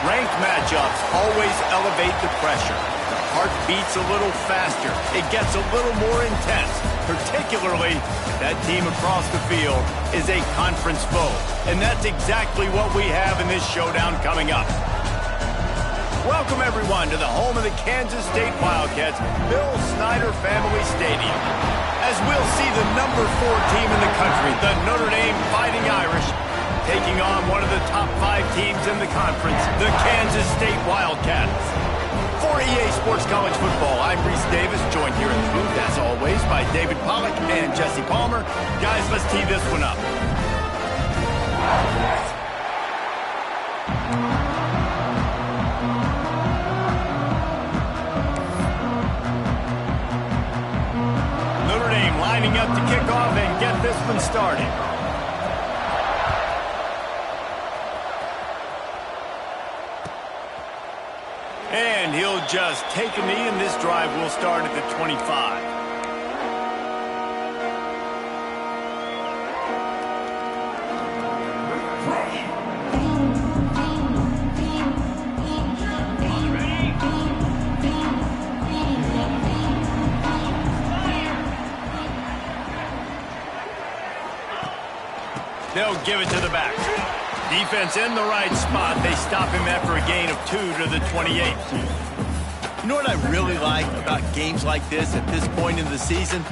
Ranked matchups always elevate the pressure. The heart beats a little faster. It gets a little more intense. Particularly, that team across the field is a conference foe. And that's exactly what we have in this showdown coming up. Welcome, everyone, to the home of the Kansas State Wildcats, Bill Snyder Family Stadium. As we'll see the number 4 team in the country, the Notre Dame Fighting Irish, taking on one of the top 5 teams in the conference, the Kansas State Wildcats. For EA Sports College Football, I'm Reese Davis, joined here in the booth, as always, by David Pollack and Jesse Palmer. Guys, let's tee this one up. Notre Dame lining up to kick off and get this one started. And he'll just take a knee, and this drive will start at the 25. They'll give it to the back. Defense in the right spot. They stop him after a gain of 2 to the 28. You know what I really like about games like this at this point in the season?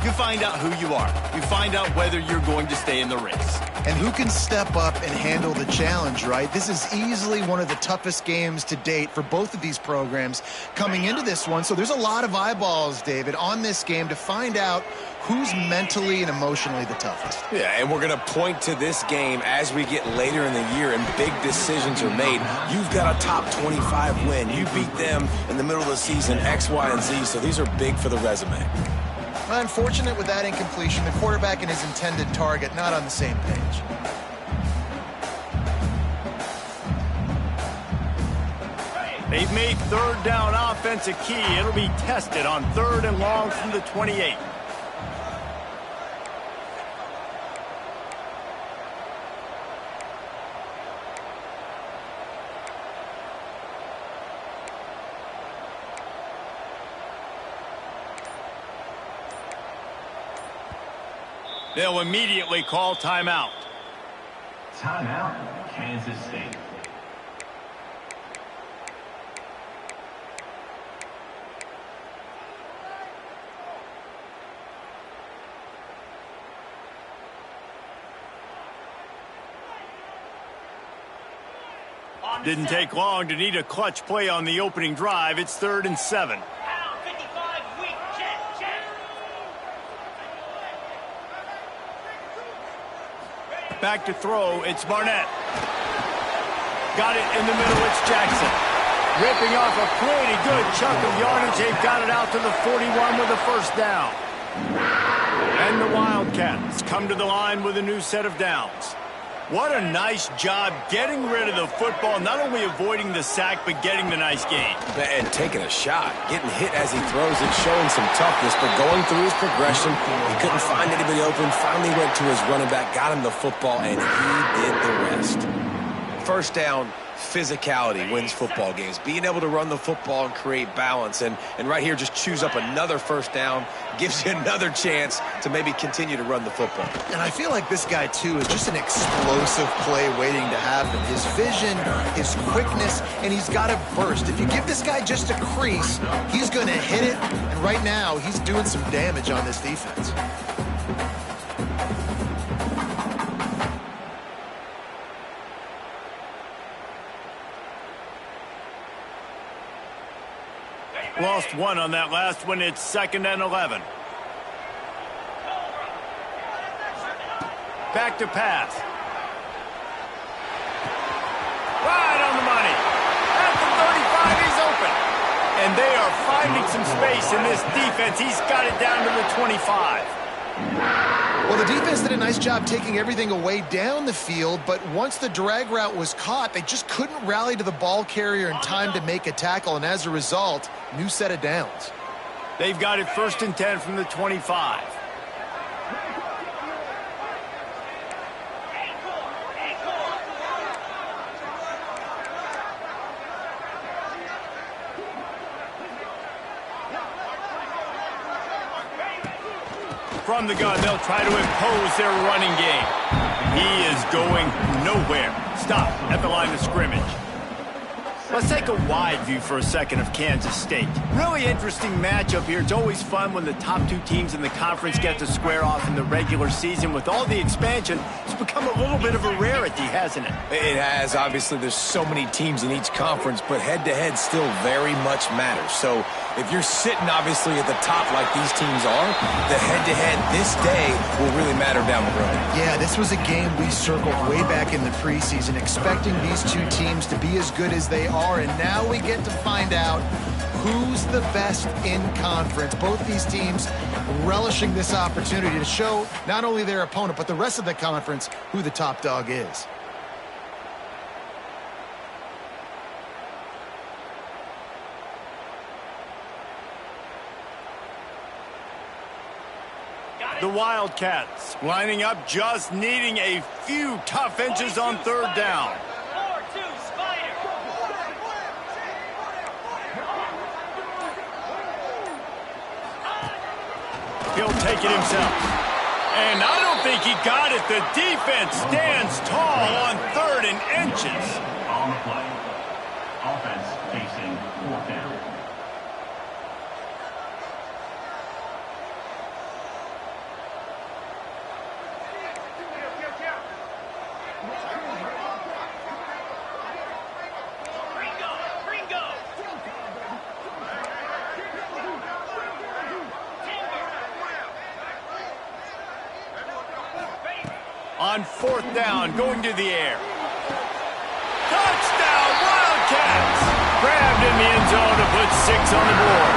You find out who you are. You find out whether you're going to stay in the race. And who can step up and handle the challenge, right? This is easily one of the toughest games to date for both of these programs coming into this one. So there's a lot of eyeballs, David, on this game to find out who's mentally and emotionally the toughest. Yeah, and we're going to point to this game as we get later in the year and big decisions are made. You've got a top 25 win. You beat them in the middle of the season, X, Y, and Z, so these are big for the resume. Unfortunate with that incompletion. The quarterback and his intended target not on the same page. They've made third down offense a key. It'll be tested on 3rd and long from the 28. They'll immediately call timeout. Timeout, Kansas State. Didn't take long to need a clutch play on the opening drive. It's 3rd and 7. Back to throw, it's Barnett. Got it in the middle, it's Jackson. Ripping off a pretty good chunk of yardage. They've got it out to the 41 with a first down. And the Wildcats come to the line with a new set of downs. What a nice job getting rid of the football, not only avoiding the sack, but getting the nice gain. And taking a shot, getting hit as he throws it, showing some toughness, but going through his progression, he couldn't find anybody open, finally went to his running back, got him the football, and he did the rest. First down, physicality wins football games. Being able to run the football and create balance, and right here just choose up another first down, gives you another chance to maybe continue to run the football. And I feel like this guy, too, is just an explosive play waiting to happen. His vision, his quickness, and he's got a burst. If you give this guy just a crease, he's going to hit it, and right now he's doing some damage on this defense. Lost one on that last one. It's 2nd and 11. Back to pass. Right on the money. At the 35, he's open. And they are finding some space in this defense. He's got it down to the 25. Well, the defense did a nice job taking everything away down the field, but once the drag route was caught, they just couldn't rally to the ball carrier in time to make a tackle, and as a result, new set of downs. They've got it 1st and 10 from the 25. From the gun, they'll try to impose their running game. He is going nowhere. Stop at the line of scrimmage. Let's take a wide view for a second of Kansas State. Really interesting matchup here. It's always fun when the top two teams in the conference get to square off in the regular season. With all the expansion, it's become a little bit of a rarity, hasn't it? It has. Obviously, there's so many teams in each conference, but head-to-head still very much matters. So if you're sitting, obviously, at the top like these teams are, the head-to-head this day will really matter down the road. Yeah, this was a game we circled way back in the preseason, expecting these two teams to be as good as they are, and now we get to find out who's the best in conference. Both these teams relishing this opportunity to show not only their opponent, but the rest of the conference who the top dog is. The Wildcats lining up, just needing a few tough inches on 3rd down. He'll take it himself. And I don't think he got it. The defense stands tall on 3rd and inches. On the play. Offense facing 4th down. On 4th down, going to the air. Touchdown, Wildcats! Grabbed in the end zone to put 6 on the board.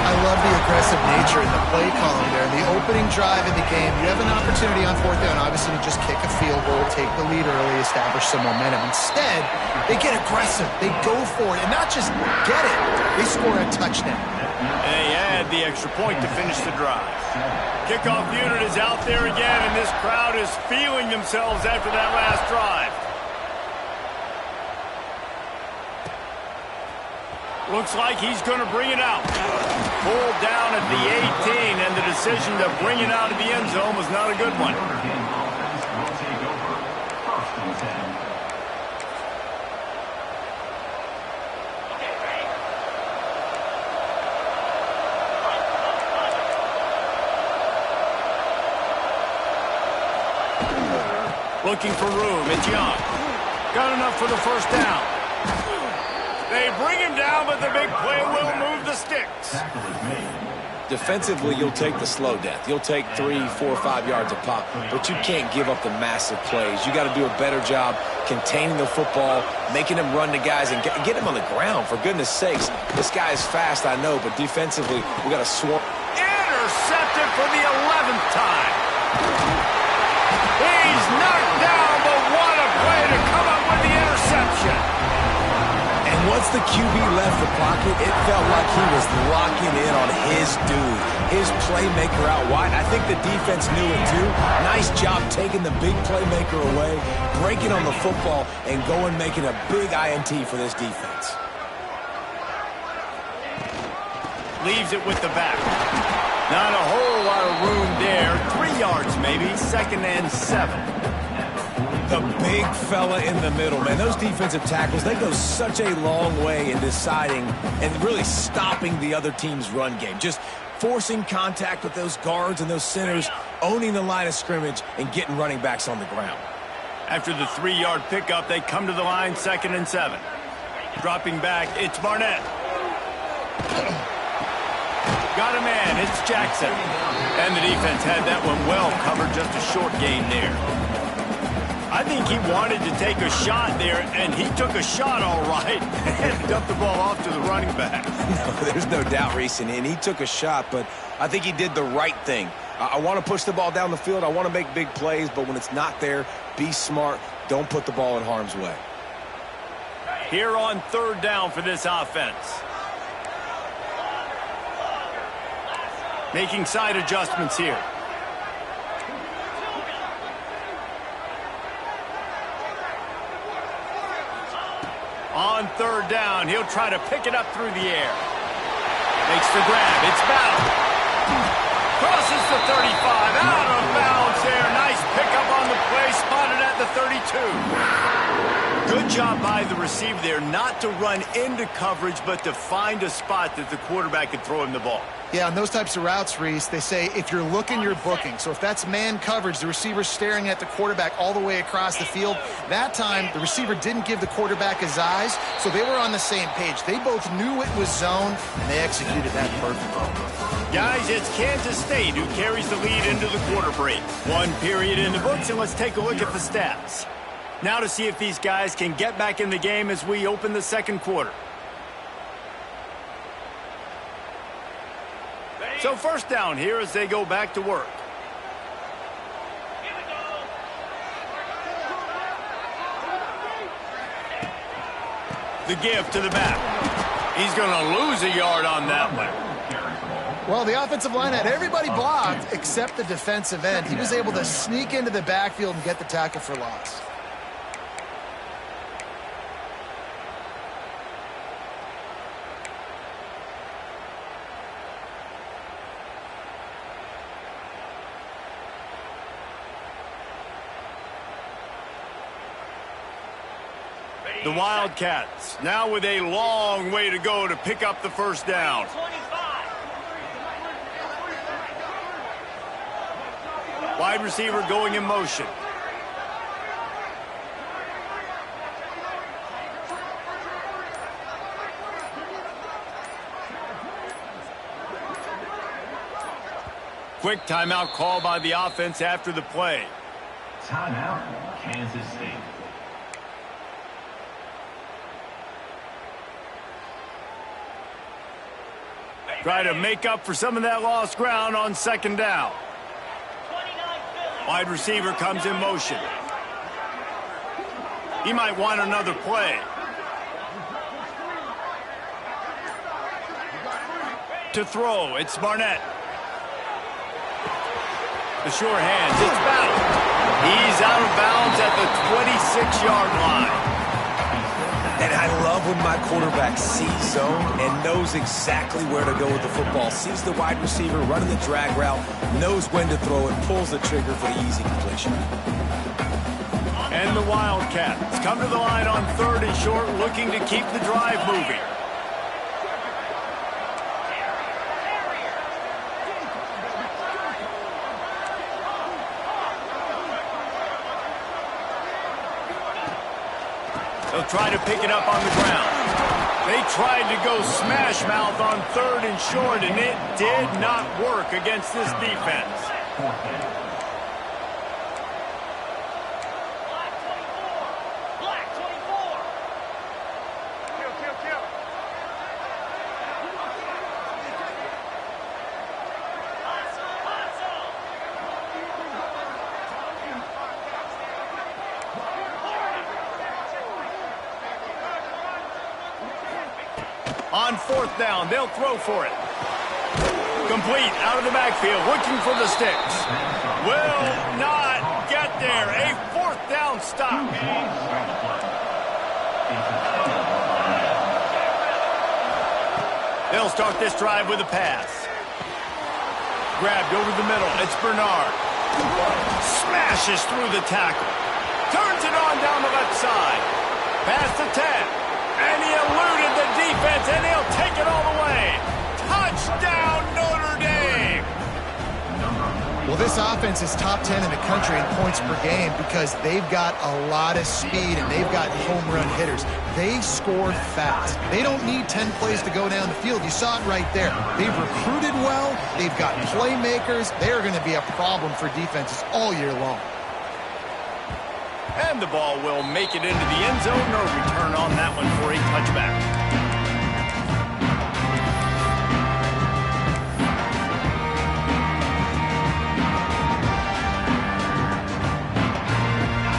I love the aggressive nature in the play calling there. In the opening drive of the game, you have an opportunity on 4th down, obviously, to just kick a field goal, take the lead early, establish some momentum. Instead, they get aggressive. They go for it, and not just get it, they score a touchdown. And they add the extra point to finish the drive. Kickoff unit is out there again, and this crowd is feeling themselves after that last drive. Looks like he's going to bring it out. Pulled down at the 18, and the decision to bring it out of the end zone was not a good one. Looking for room. It's Young. Got enough for the 1st down. They bring him down, but the big play will move the sticks. Defensively, you'll take the slow death. You'll take 3, 4, 5 yards a pop, but you can't give up the massive plays. You got to do a better job containing the football, making them run to guys, and get him on the ground. For goodness sakes, this guy is fast, I know, but defensively, we got to swarm. Intercepted for the 11th time. He's knocked down, but what a play to come up with the interception. And once the QB left the pocket, it felt like he was locking in on his dude, his playmaker out wide. I think the defense knew it too. Nice job taking the big playmaker away, breaking on the football, and going making a big INT for this defense. Leaves it with the back. Not a whole lot of room there. 3 yards maybe, 2nd and 7. The big fella in the middle, man. Those defensive tackles, they go such a long way in deciding and really stopping the other team's run game. Just forcing contact with those guards and those centers, owning the line of scrimmage, and getting running backs on the ground. After the 3-yard pickup, they come to the line, 2nd and 7. Dropping back, it's Barnett. Got a man, it's Jackson. And the defense had that one well covered, just a short gain there. I think he wanted to take a shot there, and he took a shot all right and dumped the ball off to the running back. No, there's no doubt, Reese, and he took a shot, but I think he did the right thing. I want to push the ball down the field. I want to make big plays, but when it's not there, be smart. Don't put the ball in harm's way. Here on 3rd down for this offense. Making side adjustments here. On 3rd down, he'll try to pick it up through the air. Makes the grab. It's Bell. Crosses the 35. Out of bounds there. Nice pickup on the play. Spotted at the 32. Good job by the receiver there not to run into coverage, but to find a spot that the quarterback could throw him the ball. Yeah, on those types of routes, Reese, they say if you're looking, you're booking. So if that's man coverage, the receiver's staring at the quarterback all the way across the field. That time, the receiver didn't give the quarterback his eyes, so they were on the same page. They both knew it was zone, and they executed that perfectly. Guys, it's Kansas State who carries the lead into the quarter break. 1 period in the books, and let's take a look at the stats. Now to see if these guys can get back in the game as we open the 2nd quarter. So 1st down here as they go back to work. The give to the back. He's going to lose a yard on that one. Well, the offensive line had everybody blocked except the defensive end. He was able to sneak into the backfield and get the tackle for loss. The Wildcats now with a long way to go to pick up the 1st down. Wide receiver going in motion. Quick timeout call by the offense after the play. Timeout, Kansas State. Try to make up for some of that lost ground on 2nd down. Wide receiver comes in motion. He might want another play. To throw, it's Barnett. The sure hands, it's Bell. He's out of bounds at the 26-yard line. And I love when my quarterback sees zone and knows exactly where to go with the football. Sees the wide receiver running the drag route, knows when to throw it, pulls the trigger for the easy completion. And the Wildcats come to the line on 3rd and short, looking to keep the drive moving. They'll try to pick it up on the ground. They tried to go smash mouth on 3rd and short, and it did not work against this defense. 4th down. They'll throw for it. Complete out of the backfield, looking for the sticks. Will not get there. A 4th down stop. They'll start this drive with a pass. Grabbed over the middle. It's Bernard. Smashes through the tackle. Turns it on down the left side. Past the 10. And he eluded the defense, and he'll take it all the way. Touchdown, Notre Dame! Well, this offense is top 10 in the country in points per game because they've got a lot of speed and they've got home run hitters. They score fast. They don't need 10 plays to go down the field. You saw it right there. They've recruited well. They've got playmakers. They're going to be a problem for defenses all year long. And the ball will make it into the end zone. No return on that one for a touchback.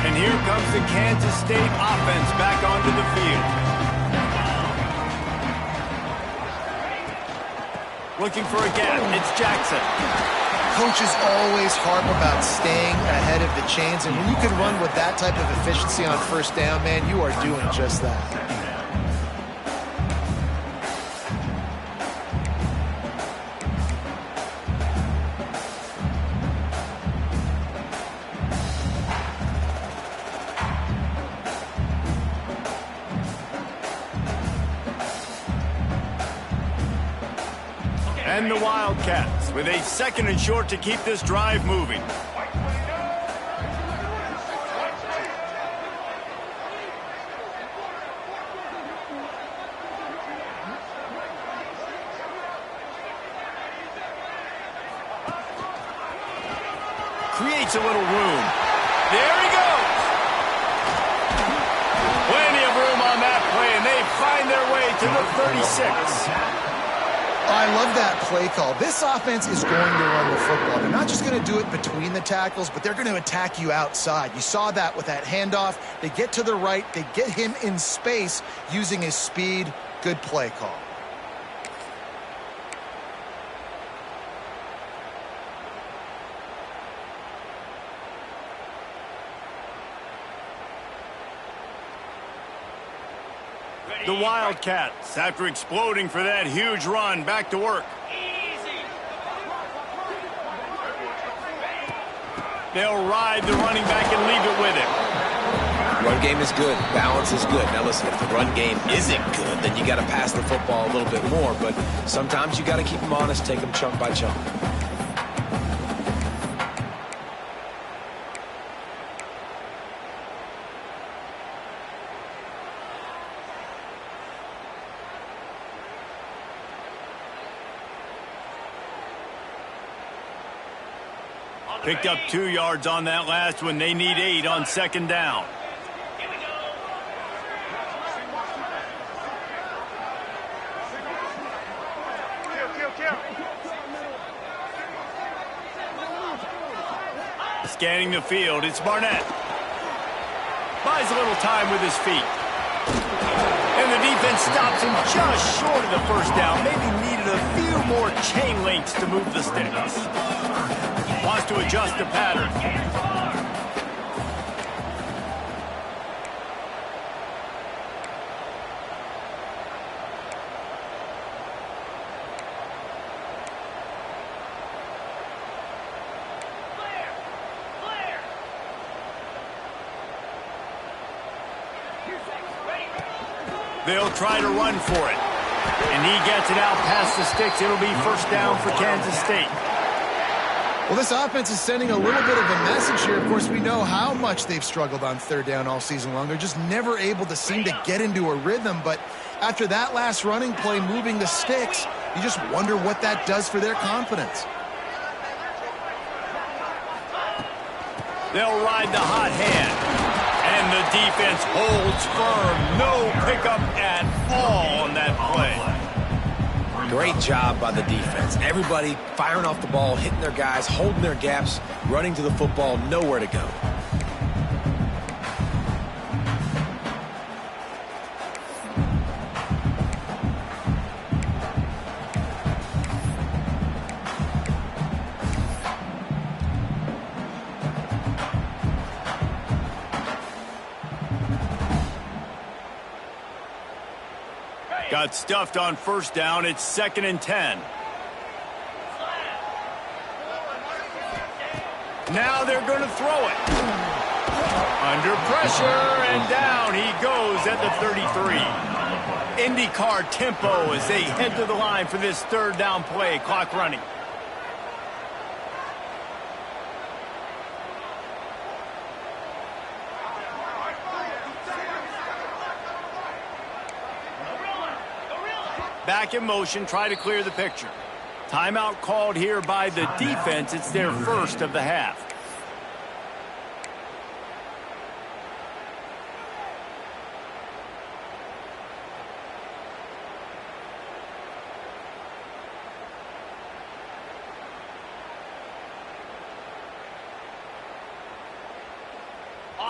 And here comes the Kansas State offense back onto the field. Looking for a gap. It's Jackson. Coaches always harp about staying ahead of the chains, and when you can run with that type of efficiency on 1st down, man, you are doing just that. And the Wildcats with a 2nd and short to keep this drive moving. Creates a little room. There he goes. Plenty of room on that play, and they find their way to the 36. I love that play call. This offense is going to run the football. They're not just going to do it between the tackles, but they're going to attack you outside. You saw that with that handoff. They get to the right. They get him in space using his speed. Good play call. The Wildcats, after exploding for that huge run, back to work. They'll ride the running back and leave it with him. Run game is good. Balance is good. Now listen, if the run game isn't good, then you got to pass the football a little bit more. But sometimes you got to keep them honest, take them chunk by chunk. Picked up 2 yards on that last one. They need 8 on 2nd down. Scanning the field, it's Barnett. Buys a little time with his feet. And the defense stops him just short of the 1st down. Maybe needed a few more chain links to move the sticks. Wants to adjust the pattern. They'll try to run for it. And he gets it out past the sticks. It'll be 1st down for Kansas State. Well, this offense is sending a little bit of a message here. Of course, we know how much they've struggled on 3rd down all season long. They're just never able to seem to get into a rhythm. But after that last running play, moving the sticks, you just wonder what that does for their confidence. They'll ride the hot hand. And the defense holds firm. No pickup at all on that play. Great job by the defense. Everybody firing off the ball, hitting their guys, holding their gaps, running to the football, nowhere to go. got stuffed on first down. It's 2nd and 10. Now they're going to throw it. Under pressure, and down he goes at the 33. IndyCar tempo as they head to the line for this 3rd down play. Clock running. Back in motion, try to clear the picture. Timeout called here by the defense. It's their first of the half.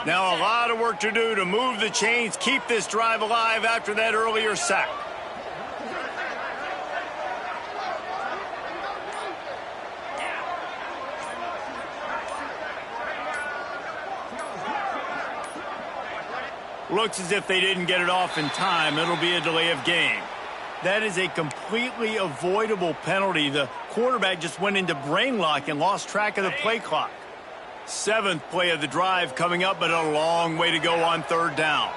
Now a lot of work to do to move the chains, keep this drive alive after that earlier sack. Looks as if they didn't get it off in time. It'll be a delay of game. That is a completely avoidable penalty. The quarterback just went into brain lock and lost track of the play clock. 7th play of the drive coming up, but a long way to go on 3rd down.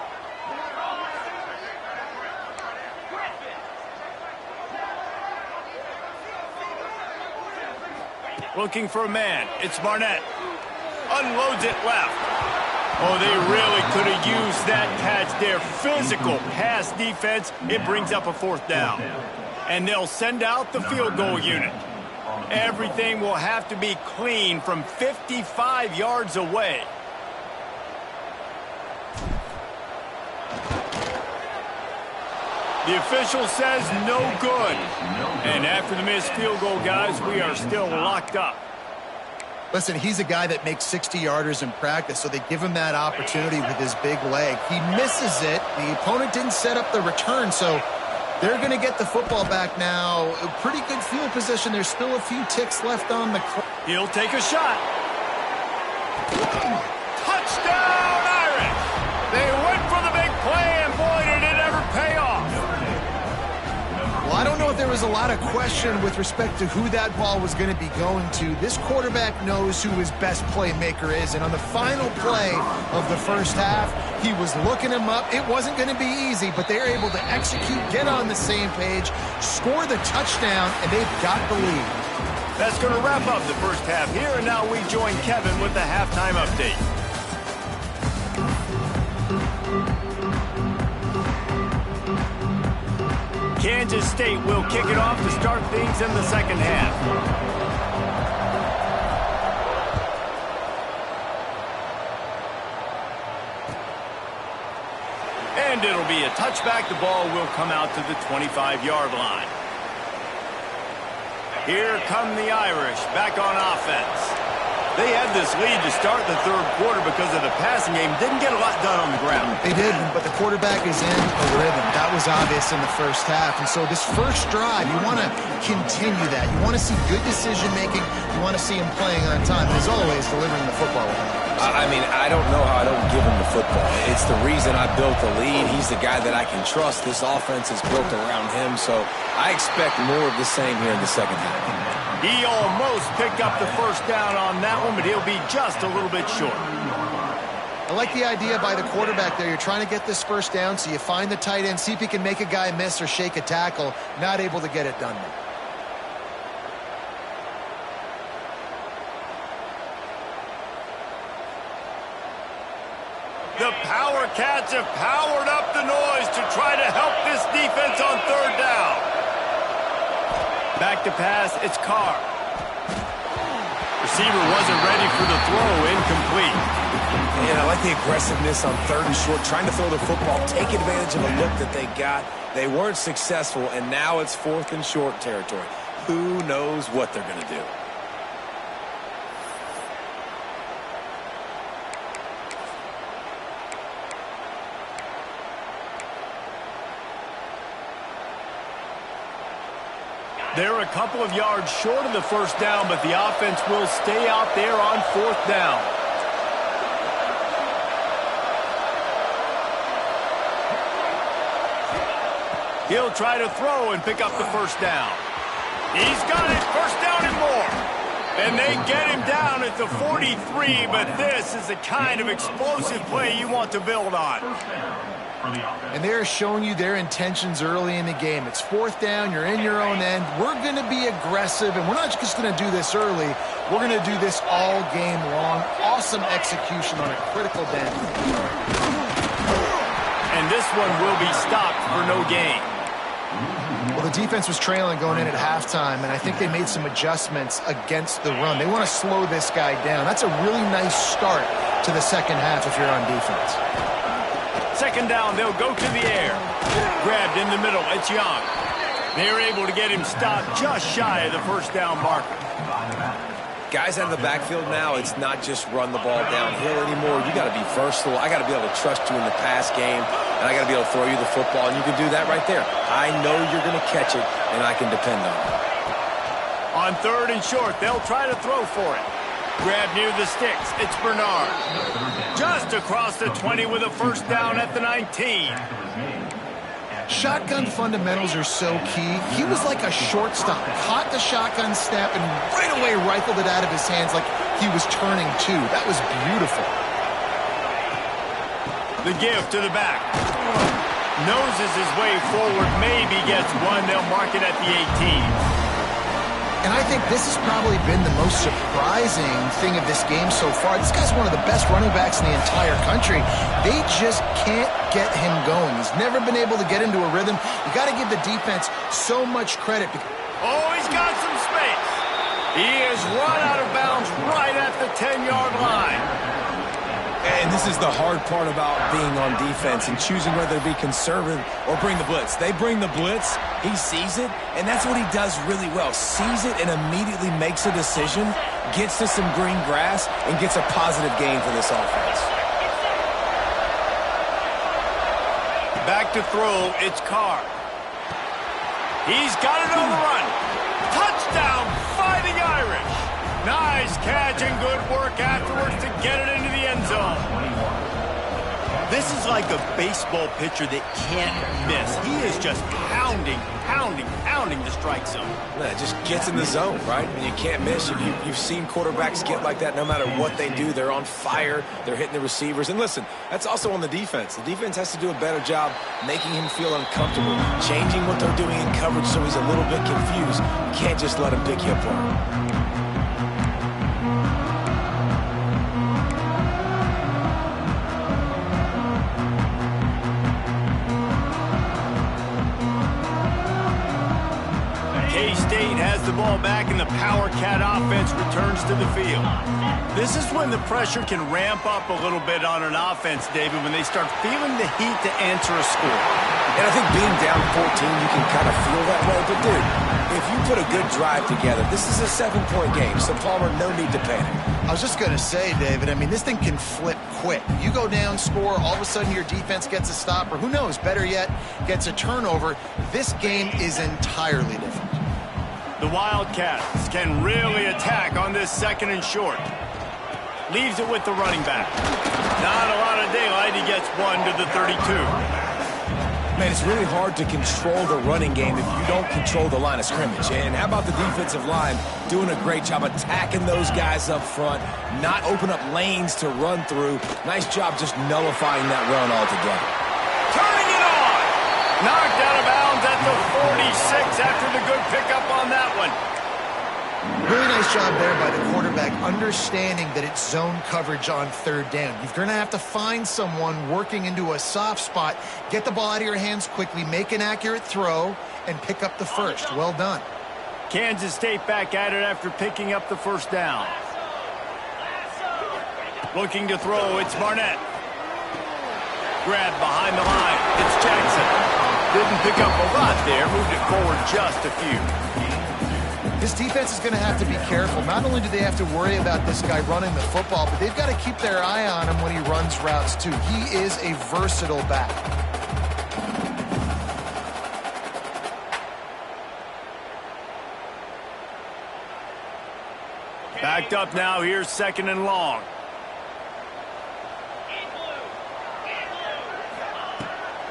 Looking for a man. It's Barnett. Unloads it left. Oh, they really could have used that catch there. Physical pass defense. It brings up a 4th down. And they'll send out the field goal unit. Everything will have to be clean from 55 yards away. The official says no good. And after the missed field goal, guys, we are still locked up. Listen, he's a guy that makes 60-yarders in practice, so they give him that opportunity with his big leg. He misses it. The opponent didn't set up the return, so they're going to get the football back now. A pretty good field position. There's still a few ticks left on the clock. He'll take a shot. Touchdown, Irish! They went for the big play, and boy, did it ever pay off. Well, I don't know if there was a lot of question with respect to who that ball was going to be going to. This quarterback knows who his best playmaker is, and on the final play of the first half, he was looking him up. It wasn't going to be easy, but they're able to execute, get on the same page, score the touchdown, and they've got the lead. That's going to wrap up the first half here, and now we join Kevin with the halftime update. Kansas State will kick it off to start things in the second half. And it'll be a touchback. The ball will come out to the 25-yard line. Here come the Irish back on offense. They had this lead to start the 3rd quarter because of the passing game. Didn't get a lot done on the ground. They didn't, but the quarterback is in a rhythm. That was obvious in the first half. And so this first drive, you want to continue that. You want to see good decision-making. You want to see him playing on time. And as always, delivering the football. I mean, I don't know how I don't give him the football. It's the reason I built the lead. He's the guy that I can trust. This offense is built around him, so I expect more of the same here in the second half. He almost picked up the first down on that one, but he'll be just a little bit short. I like the idea by the quarterback there. You're trying to get this first down, so you find the tight end, see if he can make a guy miss or shake a tackle. Not able to get it done there. The Power Cats have powered up the noise to try to help this defense on 3rd down. Back to pass, it's Carr. Receiver wasn't ready for the throw, incomplete. And I like the aggressiveness on 3rd and short, trying to throw the football, take advantage of a look that they got. They weren't successful, and now it's 4th and short territory. Who knows what they're going to do? They're a couple of yards short of the first down, but the offense will stay out there on 4th down. He'll try to throw and pick up the first down. He's got it. First down and more. And they get him down at the 43, but this is the kind of explosive play you want to build on. And they're showing you their intentions early in the game. It's fourth down. You're in your own end. We're going to be aggressive, and we're not just going to do this early. We're going to do this all game long. Awesome execution on a critical down. And this one will be stopped for no gain. Well, the defense was trailing going in at halftime, and I think they made some adjustments against the run. They want to slow this guy down. That's a really nice start to the second half if you're on defense. Second down, they'll go to the air. Grabbed in the middle, it's Young. They're able to get him stopped just shy of the first down marker. Guys out of the backfield now, it's not just run the ball downhill anymore. You got to be versatile. I got to be able to trust you in the pass game, and I got to be able to throw you the football, and you can do that right there. I know you're going to catch it, and I can depend on it. On third and short, they'll try to throw for it. Grab near the sticks. It's Bernard. Just across the 20 with a first down at the 19. Shotgun fundamentals are so key. He was like a shortstop. Caught the shotgun snap and right away rifled it out of his hands like he was turning two. That was beautiful. The give to the back. Noses his way forward. Maybe gets one. They'll mark it at the 18. And I think this has probably been the most surprising thing of this game so far. This guy's one of the best running backs in the entire country. They just can't get him going. He's never been able to get into a rhythm. You got to give the defense so much credit. Oh, he's got some space. He is run out of bounds right at the 10-yard line. And this is the hard part about being on defense and choosing whether to be conservative or bring the blitz. They bring the blitz, he sees it, and that's what he does really well. Sees it and immediately makes a decision, gets to some green grass, and gets a positive gain for this offense. Back to throw, it's Carr. He's got it on the run. Touchdown, Fighting Irish. Nice catch and good work afterwards to get it into the end zone. This is like a baseball pitcher that can't miss. He is just pounding the strike zone. Yeah, it just gets in the zone, right? And you can't miss. You've seen quarterbacks get like that no matter what they do. They're on fire. They're hitting the receivers. And listen, that's also on the defense. The defense has to do a better job making him feel uncomfortable, changing what they're doing in coverage so he's a little bit confused. You can't just let him pick you apart. K-State has the ball back and the Power Cat offense returns to the field. This is when the pressure can ramp up a little bit on an offense, David, when they start feeling the heat to answer a score. And I think being down 14, you can kind of feel that way. But, dude, if you put a good drive together, this is a 7-point game. So, Palmer, no need to panic. I was just going to say, David, I mean, this thing can flip quick. You go down, score, all of a sudden your defense gets a stop, or who knows, better yet, gets a turnover. This game is entirely different. The Wildcats can really attack on this second and short. Leaves it with the running back. Not a lot of daylight. He gets one to the 32. Man, it's really hard to control the running game if you don't control the line of scrimmage. And how about the defensive line doing a great job attacking those guys up front, not open up lanes to run through. Nice job just nullifying that run altogether. Turning it on. Knocked out of bounds at the 46 after the good pickup on that one. Really nice job there by the quarterback, understanding that it's zone coverage on third down. You're going to have to find someone working into a soft spot, get the ball out of your hands quickly, make an accurate throw, and pick up the first. Well done. Kansas State back at it after picking up the first down. Looking to throw, it's Barnett. Grab behind the line, it's Jackson. Didn't pick up a lot there, moved it forward just a few. This defense is going to have to be careful. Not only do they have to worry about this guy running the football, but they've got to keep their eye on him when he runs routes too. He is a versatile back. Backed up now, here's second and long.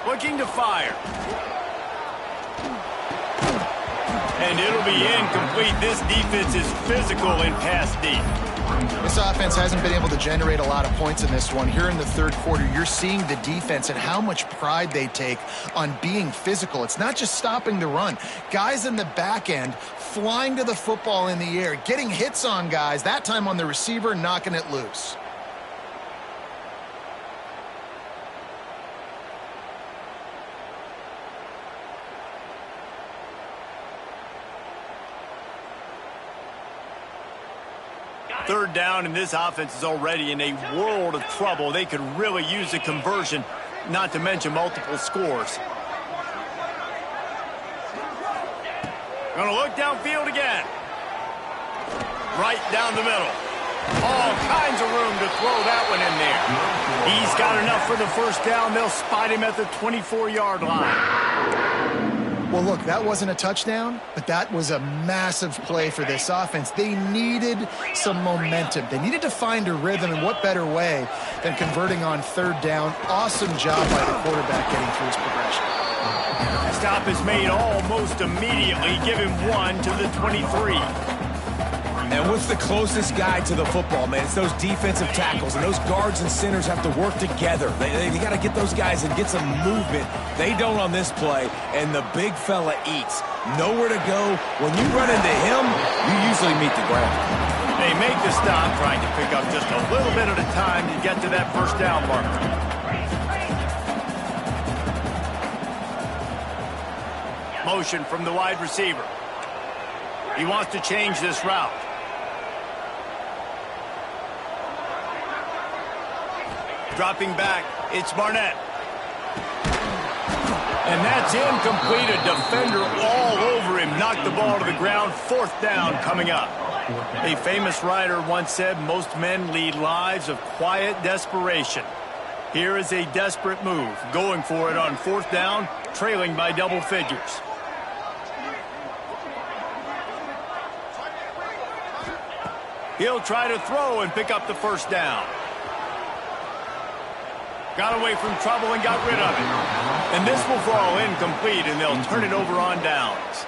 Looking to fire. And it'll be incomplete. This defense is physical in pass deep. This offense hasn't been able to generate a lot of points in this one. Here in the third quarter, you're seeing the defense and how much pride they take on being physical. It's not just stopping the run. Guys in the back end flying to the football in the air, getting hits on guys, that time on the receiver, knocking it loose. Third down, and this offense is already in a world of trouble. They could really use a conversion, not to mention multiple scores. Gonna look downfield again. Right down the middle. All kinds of room to throw that one in there. He's got enough for the first down. They'll spot him at the 24-yard line. Well, look, that wasn't a touchdown, but that was a massive play for this offense. They needed some momentum. They needed to find a rhythm, and what better way than converting on third down. Awesome job by the quarterback getting through his progression. Stop is made almost immediately. Give him one to the 23. And what's the closest guy to the football, man? It's those defensive tackles, and those guards and centers have to work together. They got to get those guys and get some movement. They don't on this play, and the big fella eats. Nowhere to go. When you run into him, you usually meet the ground. They make the stop, trying to pick up just a little bit at a time to get to that first down marker. Motion from the wide receiver. He wants to change this route. Dropping back, it's Barnett. And that's incomplete. A defender all over him. Knocked the ball to the ground. Fourth down coming up. A famous writer once said, most men lead lives of quiet desperation. Here is a desperate move. Going for it on fourth down, trailing by double figures. He'll try to throw and pick up the first down. Got away from trouble and got rid of it. And this will fall incomplete, and they'll turn it over on downs.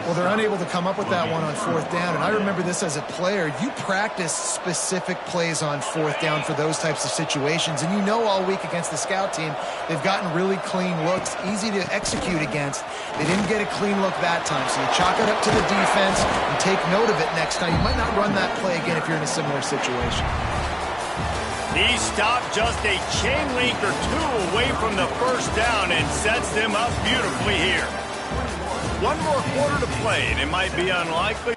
Well, they're unable to come up with that one on fourth down, and I remember this as a player. You practice specific plays on fourth down for those types of situations, and you know all week against the scout team, they've gotten really clean looks, easy to execute against. They didn't get a clean look that time, so you chalk it up to the defense and take note of it next time. You might not run that play again if you're in a similar situation. He stopped just a chain link or two away from the first down and sets them up beautifully here. One more quarter to play, and it might be unlikely.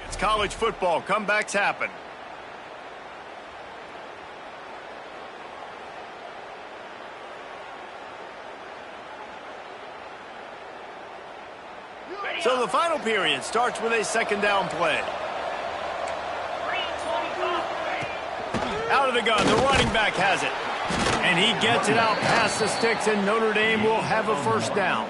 It's college football. Comebacks happen. So the final period starts with a second down play. Out of the gun, the running back has it. And he gets it out past the sticks, and Notre Dame will have a first down.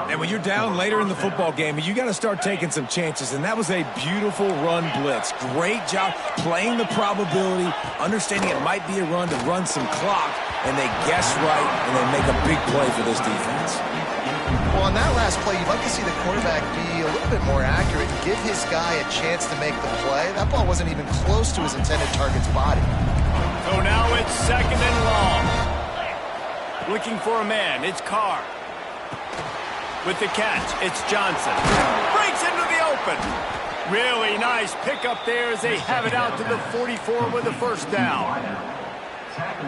And when you're down later in the football game, you got to start taking some chances. And that was a beautiful run blitz. Great job playing the probability, understanding it might be a run to run some clock, and they guess right, and they make a big play for this defense. Well, on that last play, you'd like to see the quarterback be a little bit more accurate and give his guy a chance to make the play. That ball wasn't even close to his intended target's body. So now it's second and long. Looking for a man, it's Carr. With the catch, it's Johnson. Breaks into the open. Really nice pickup there as they have it out to the 44 with the first down.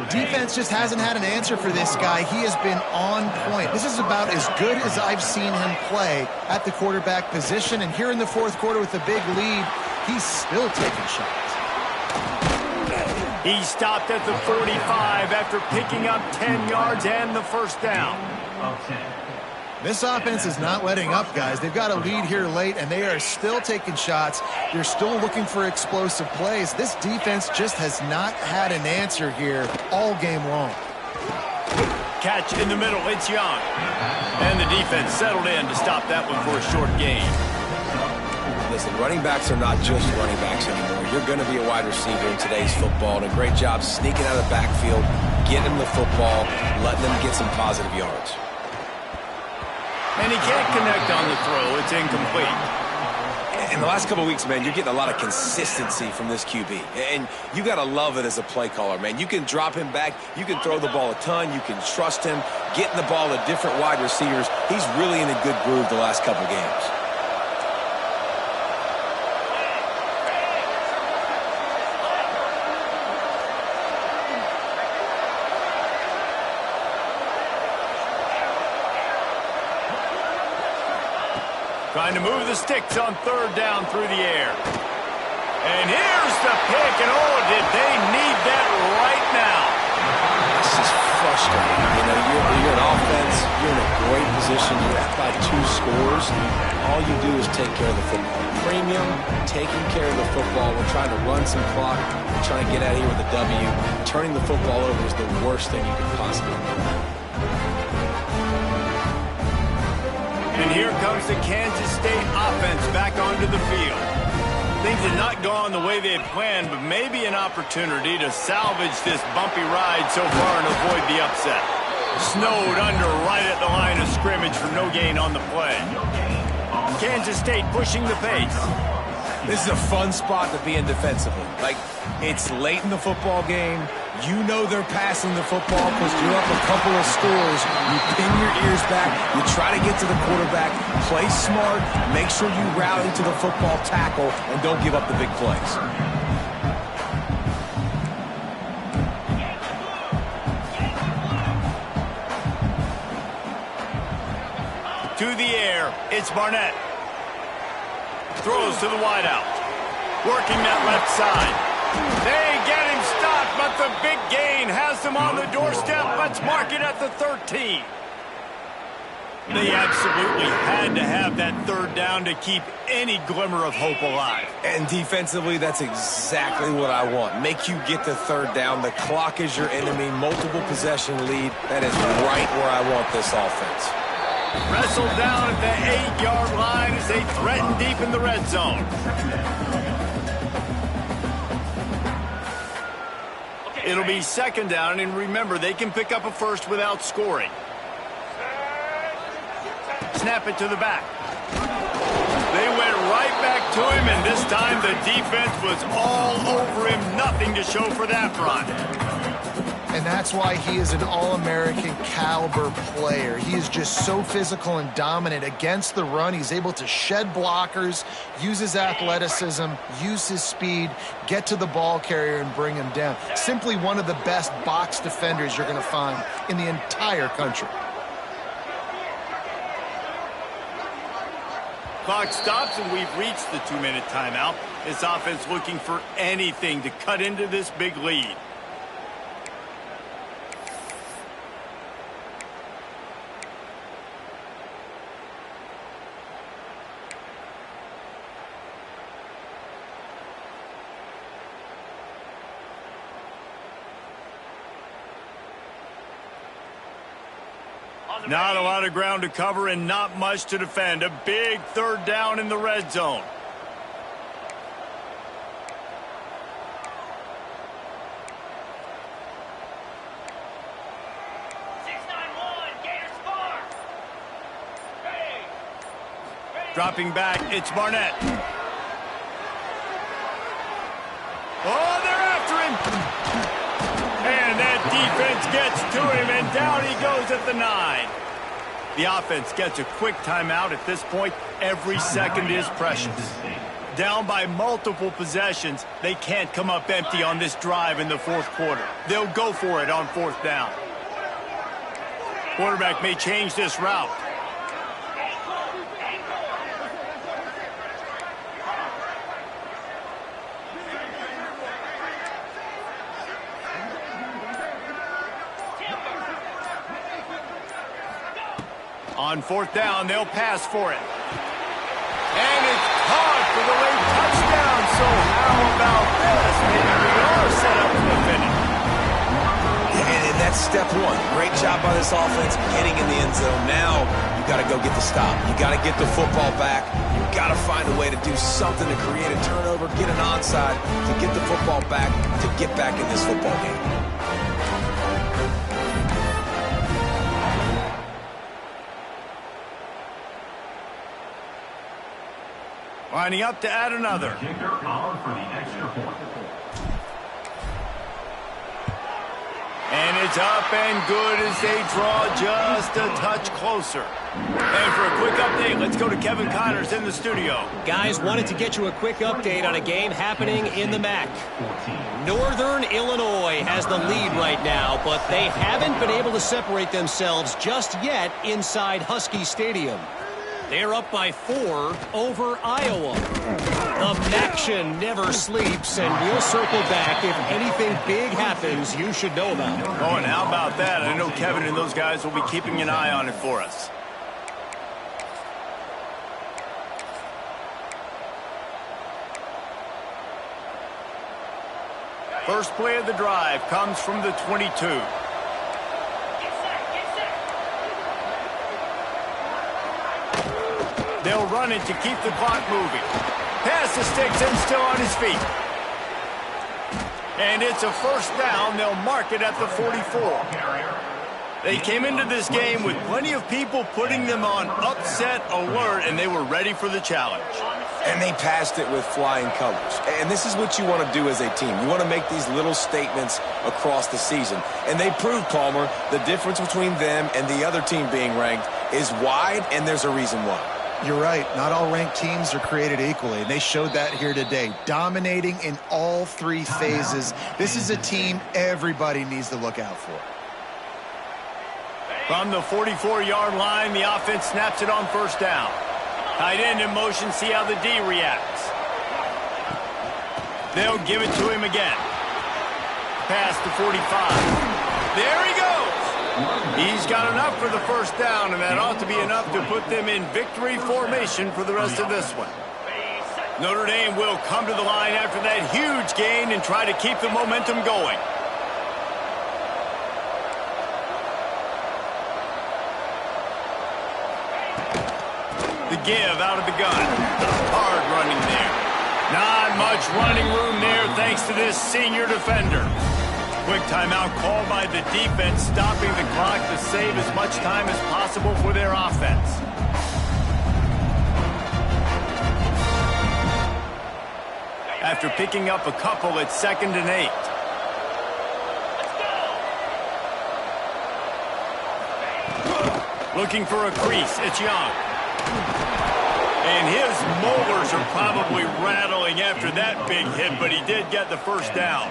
Defense just hasn't had an answer for this guy. He has been on point. This is about as good as I've seen him play at the quarterback position. And here in the fourth quarter with a big lead, he's still taking shots. He stopped at the 45 after picking up 10 yards and the first down. This offense is not letting up, guys. They've got a lead here late, and they are still taking shots. They're still looking for explosive plays. This defense just has not had an answer here all game long. Catch in the middle. It's Young. And the defense settled in to stop that one for a short gain. Listen, running backs are not just running backs anymore. You're going to be a wide receiver in today's football, and a great job sneaking out of the backfield, getting them the football, letting them get some positive yards. And he can't connect on the throw. It's incomplete. In the last couple of weeks, man, you're getting a lot of consistency from this QB. And you got to love it as a play caller, man. You can drop him back. You can throw the ball a ton. You can trust him, getting the ball to different wide receivers. He's really in a good groove the last couple of games. Trying to move the sticks on third down through the air. And here's the pick, and oh, did they need that right now. This is frustrating. You know, you're an offense, you're in a great position, you're up by 2 scores. All you do is take care of the football. Premium, taking care of the football. We're trying to run some clock. We're trying to get out of here with a W. Turning the football over is the worst thing you could possibly do. And here comes the Kansas State offense back onto the field. Things have not gone the way they had planned, but maybe an opportunity to salvage this bumpy ride so far and avoid the upset. Snowed under right at the line of scrimmage for no gain on the play. Kansas State pushing the pace. This is a fun spot to be in defensively. Like, it's late in the football game. You know they're passing the football because you're up a couple of scores. You pin your ears back. You try to get to the quarterback. Play smart. Make sure you rally to the football tackle and don't give up the big plays. To the air, it's Barnett. Throws to the wideout. Working that left side. They get him stopped, but the big gain has them on the doorstep. Let's mark it at the 13. They absolutely had to have that third down to keep any glimmer of hope alive. And defensively, that's exactly what I want. Make you get the third down. The clock is your enemy. Multiple possession lead. That is right where I want this offense. Wrestled down at the 8-yard line as they threaten deep in the red zone. It'll be second down, and remember, they can pick up a first without scoring. Snap it to the back. They went right back to him, and this time the defense was all over him. Nothing to show for that run. And that's why he is an All-American caliber player. He is just so physical and dominant against the run. He's able to shed blockers, use his athleticism, use his speed, get to the ball carrier and bring him down. Simply one of the best box defenders you're going to find in the entire country. Clock stops, and we've reached the 2-minute timeout. This offense looking for anything to cut into this big lead. Not a lot of ground to cover and not much to defend. A big third down in the red zone. Dropping back, it's Barnett. Oh, they're after him. And that defense gets to him, and down he goes at the 9. The offense gets a quick timeout. At this point, every second is precious. Down by multiple possessions, they can't come up empty on this drive in the fourth quarter. They'll go for it on fourth down. Quarterback may change this route. On fourth down, they'll pass for it. And it's caught for the late touchdown. So how about this? Maybe we are set up for the finish. And that's step one. Great job by this offense getting in the end zone. Now you got to go get the stop. You got to get the football back. You got to find a way to do something to create a turnover, get an onside, to get the football back, to get back in this football game. Lining up to add another. Kicker on for the extra point. And it's up and good as they draw just a touch closer. And for a quick update, let's go to Kevin Connors in the studio. Guys, wanted to get you a quick update on a game happening in the MAC. Northern Illinois has the lead right now, but they haven't been able to separate themselves just yet inside Husky Stadium. They're up by 4 over Iowa. The Maction never sleeps, and we'll circle back if anything big happens you should know about. Oh, and how about that? I know Kevin and those guys will be keeping an eye on it for us. First play of the drive comes from the 22. They'll run it to keep the clock moving. Pass the sticks and still on his feet. And it's a first down. They'll mark it at the 44. They came into this game with plenty of people putting them on upset alert, and they were ready for the challenge. And they passed it with flying colors. And this is what you want to do as a team. You want to make these little statements across the season. And they proved, Palmer, the difference between them and the other team being ranked is wide, and there's a reason why. You're right. Not all ranked teams are created equally, and they showed that here today, dominating in all 3 phases. This is a team everybody needs to look out for. From the 44-yard line, the offense snaps it on first down. Tight end in motion, see how the D reacts. They'll give it to him again. Past the 45. There he goes. He's got enough for the first down, and that ought to be enough to put them in victory formation for the rest of this one. Notre Dame will come to the line after that huge gain and try to keep the momentum going. The give out of the gun. Hard running there. Not much running room there thanks to this senior defender. Quick timeout called by the defense, stopping the clock to save as much time as possible for their offense. After picking up a couple, it's 2nd and 8. Looking for a crease, it's Young. And his molars are probably rattling after that big hit, but he did get the first down.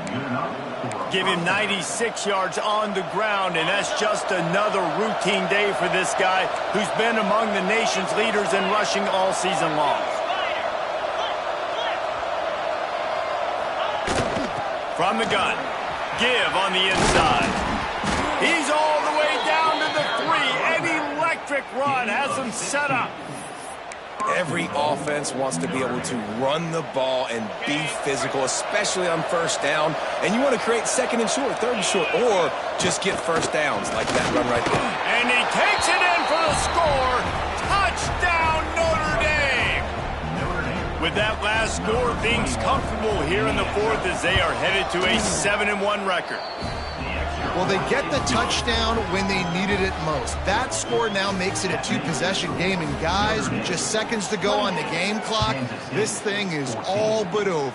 Give him 96 yards on the ground, and that's just another routine day for this guy who's been among the nation's leaders in rushing all season long. From the gun, give on the inside. He's all the way down to the 3. An electric run has him set up. Every offense wants to be able to run the ball and be physical, especially on first down. And you want to create 2nd and short, 3rd and short, or just get first downs like that run right there. And he takes it in for the score. Touchdown, Notre Dame. With that last score, things comfortable here in the 4th as they are headed to a 7-1 record. Well, they get the touchdown when they needed it most. That score now makes it a 2-possession game. And guys, with just seconds to go on the game clock, this thing is all but over.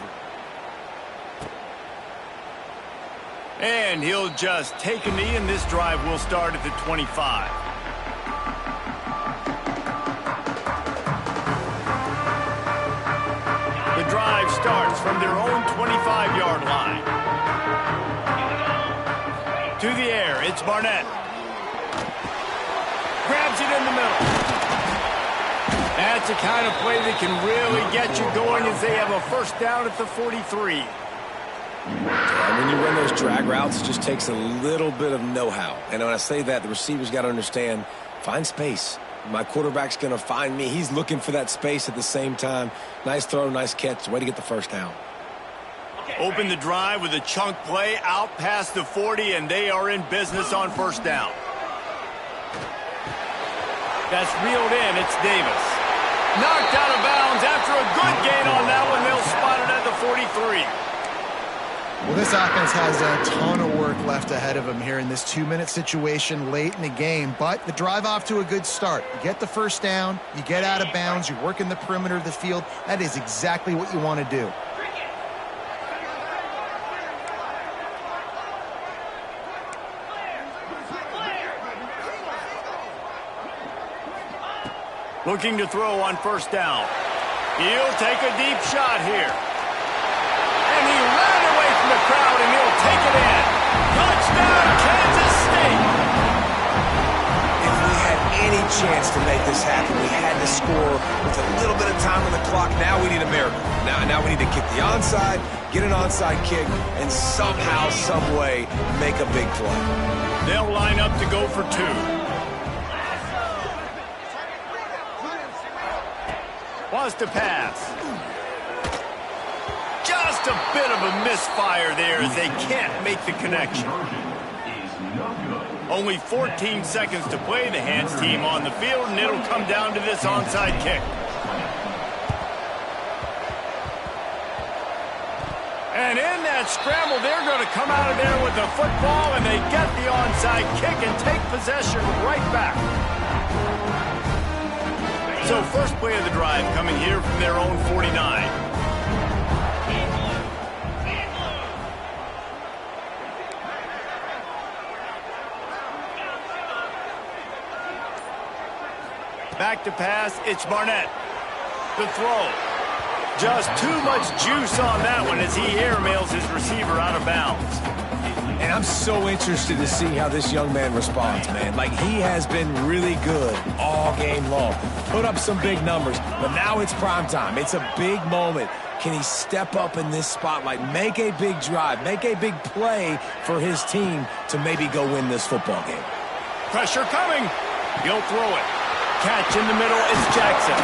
And he'll just take a knee, and this drive will start at the 25. The drive starts from their own 25-yard line. To the air, it's Barnett. Grabs it in the middle. That's the kind of play that can really get you going as they have a first down at the 43. And when you run those drag routes, it just takes a little bit of know-how. And when I say that, the receivers got to understand, find space. My quarterback's going to find me. He's looking for that space at the same time. Nice throw, nice catch. Way to get the first down. Open the drive with a chunk play out past the 40, and they are in business on first down. That's reeled in. It's Davis. Knocked out of bounds after a good gain on that one. They'll spot it at the 43. Well, this offense has a ton of work left ahead of them here in this 2-minute situation late in the game, but the drive off to a good start. You get the first down, you get out of bounds, you work in the perimeter of the field. That is exactly what you want to do. Looking to throw on first down. He'll take a deep shot here. And he ran away from the crowd, and he'll take it in. Touchdown, Kansas State! If we had any chance to make this happen, we had to score with a little bit of time on the clock. Now we need a miracle. Now we need to kick the onside, get an onside kick, and somehow, some way, make a big play. They'll line up to go for 2. Wants to pass. Just a bit of a misfire there as they can't make the connection. Only 14 seconds to play. The hands team on the field, and it'll come down to this onside kick. And in that scramble, they're going to come out of there with the football, and they get the onside kick and take possession right back. So first play of the drive coming here from their own 49. Back to pass, it's Barnett. The throw. Just too much juice on that one as he airmails his receiver out of bounds. And I'm so interested to see how this young man responds, man. Like, he has been really good all game long. Put up some big numbers, but now it's prime time. It's a big moment. Can he step up in this spotlight, make a big drive, make a big play for his team to maybe go win this football game? Pressure coming. He'll throw it. Catch in the middle is Jackson.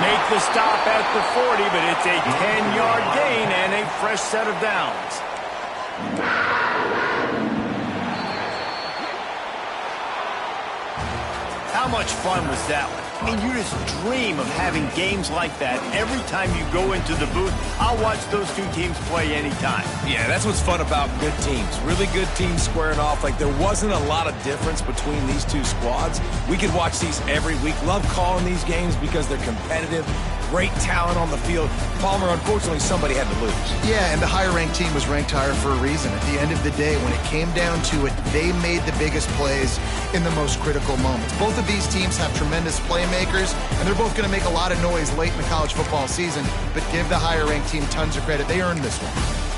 Make the stop at the 40, but it's a 10-yard gain and a fresh set of downs. How much fun was that one? I mean, you just dream of having games like that every time you go into the booth. I'll watch those two teams play anytime. Yeah, that's what's fun about good teams. Really good teams squaring off. Like, there wasn't a lot of difference between these two squads. We could watch these every week. Love calling these games because they're competitive. Great talent on the field. Palmer, unfortunately, somebody had to lose. Yeah, and the higher-ranked team was ranked higher for a reason. At the end of the day, when it came down to it, they made the biggest plays in the most critical moments. Both of these teams have tremendous playmakers, and they're both going to make a lot of noise late in the college football season, but give the higher-ranked team tons of credit. They earned this one.